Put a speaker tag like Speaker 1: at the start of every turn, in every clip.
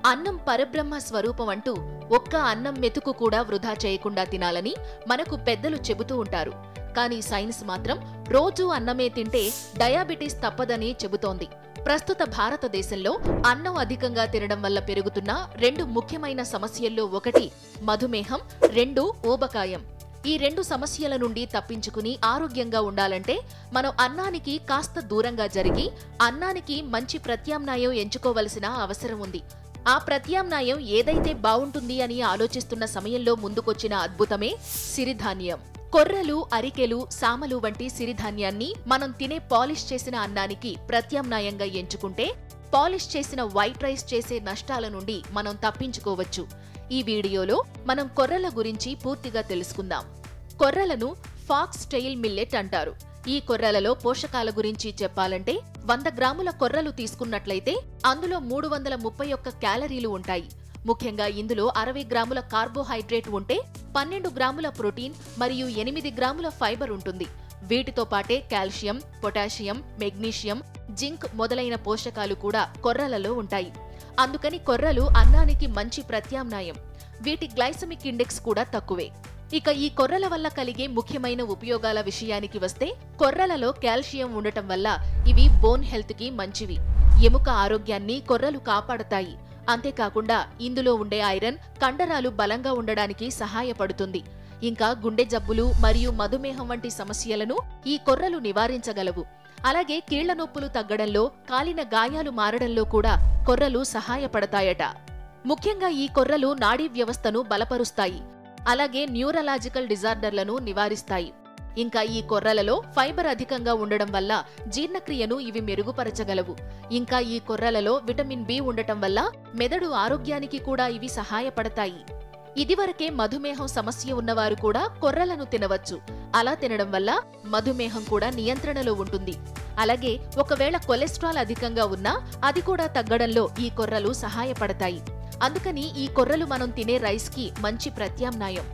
Speaker 1: అన్నం పరబ్రహ్మ స్వరూపం అంటూ ఒక్క అన్నం మెతుకు కూడా వృధా చేయకుండా తినాలని మనకు పెద్దలు చెబుతూ ఉంటారు. కానీ సైన్స్ మాత్రం రోజూ అన్నమే తింటే డయాబెటీస్ తప్పదని చెబుతోంది. ప్రస్తుత భారతదేశంలో అన్నం అధికంగా తినడం వల్ల పెరుగుతున్న రెండు ముఖ్యమైన సమస్యల్లో ఒకటి మధుమేహం, రెండు ఊబకాయం. ఈ రెండు సమస్యల నుండి తప్పించుకుని ఆరోగ్యంగా ఉండాలంటే మనం అన్నానికి కాస్త దూరంగా జరిగి అన్నానికి మంచి ప్రత్యామ్నాయం ఎంచుకోవలసిన అవసరం ఉంది. ఆ ప్రత్యామ్నాయం ఏదైతే బావుంటుంది అని ఆలోచిస్తున్న సమయంలో ముందుకొచ్చిన అద్భుతమే సిరిధాన్యం. కొర్రలు, అరికెలు, సామలు వంటి సిరిధాన్యాన్ని మనం తినే పాలిష్ చేసిన అన్నానికి ప్రత్యామ్నాయంగా ఎంచుకుంటే పాలిష్ చేసిన వైట్ రైస్ చేసే నష్టాల నుండి మనం తప్పించుకోవచ్చు. ఈ వీడియోలో మనం కొర్రల గురించి పూర్తిగా తెలుసుకుందాం. కొర్రలను ఫాక్స్ టెయిల్ మిల్లెట్ అంటారు. ఈ కొర్రలలో పోషకాల గురించి చెప్పాలంటే 100 గ్రాముల కొర్రలు తీసుకున్నట్లయితే అందులో 331 క్యాలరీలు ఉంటాయి. ముఖ్యంగా ఇందులో 60 గ్రాముల కార్బోహైడ్రేట్ ఉంటే 12 గ్రాముల ప్రోటీన్ మరియు 8 గ్రాముల ఫైబర్ ఉంటుంది. వీటితో పాటే కాల్షియం, పొటాషియం, మెగ్నీషియం, జింక్ మొదలైన పోషకాలు కూడా కొర్రలలో ఉంటాయి. అందుకని కొర్రలు అన్నానికి మంచి ప్రత్యామ్నాయం. వీటి గ్లైసమిక్ ఇండెక్స్ కూడా తక్కువే. ఇక ఈ కొర్రల వల్ల కలిగే ముఖ్యమైన ఉపయోగాల విషయానికి వస్తే కొర్రలలో కాల్షియం ఉండటం వల్ల ఇవి బోన్ హెల్త్ కి మంచివి. ఎముక ఆరోగ్యాన్ని కొర్రలు కాపాడతాయి. అంతేకాకుండా ఇందులో ఉండే ఐరన్ కండరాలు బలంగా ఉండడానికి సహాయపడుతుంది. ఇంకా గుండె జబ్బులు మరియు మధుమేహం వంటి సమస్యలను ఈ కొర్రలు నివారించగలవు. అలాగే కీళ్ల నొప్పులు తగ్గడంలో, కాలిన గాయాలు మారడంలో కూడా కొర్రలు సహాయపడతాయట. ముఖ్యంగా ఈ కొర్రలు నాడీ వ్యవస్థను బలపరుస్తాయి. అలాగే న్యూరలాజికల్ డిజార్డర్లను నివారిస్తాయి. ఇంకా ఈ కొర్రలలో ఫైబర్ అధికంగా ఉండడం వల్ల జీర్ణక్రియను ఇవి మెరుగుపరచగలవు. ఇంకా ఈ కొర్రలలో విటమిన్ బి ఉండటం వల్ల మెదడు ఆరోగ్యానికి కూడా ఇవి సహాయపడతాయి. ఇదివరకే మధుమేహం సమస్య ఉన్నవారు కూడా కొర్రలను తినవచ్చు. అలా తినడం వల్ల మధుమేహం కూడా నియంత్రణలో ఉంటుంది. అలాగే ఒకవేళ కొలెస్ట్రాల్ అధికంగా ఉన్నా అది కూడా తగ్గడంలో ఈ కొర్రలు సహాయపడతాయి. అందుకని ఈ కొర్రలు మనం తినే రైస్ కి మంచి ప్రత్యామ్నాయం.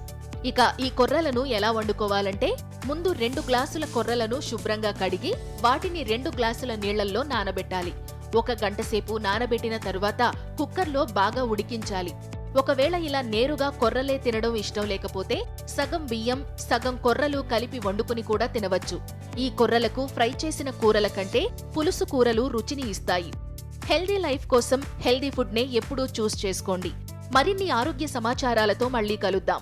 Speaker 1: ఇక ఈ కొర్రలను ఎలా వండుకోవాలంటే ముందు 2 గ్లాసుల కొర్రలను శుభ్రంగా కడిగి వాటిని 2 గ్లాసుల నీళ్లల్లో నానబెట్టాలి. 1 గంట సేపు నానబెట్టిన తరువాత కుక్కర్లో బాగా ఉడికించాలి. ఒకవేళ ఇలా నేరుగా కొర్రలే తినడం ఇష్టం లేకపోతే సగం బియ్యం, సగం కొర్రలు కలిపి వండుకుని కూడా తినవచ్చు. ఈ కొర్రలకు ఫ్రై చేసిన కూరల కంటే పులుసు కూరలు రుచిని ఇస్తాయి. హెల్దీ లైఫ్ కోసం హెల్దీ ఫుడ్ నే ఎప్పుడూ చూస్ చేసుకోండి. మరిన్ని ఆరోగ్య సమాచారాలతో మళ్ళీ కలుద్దాం.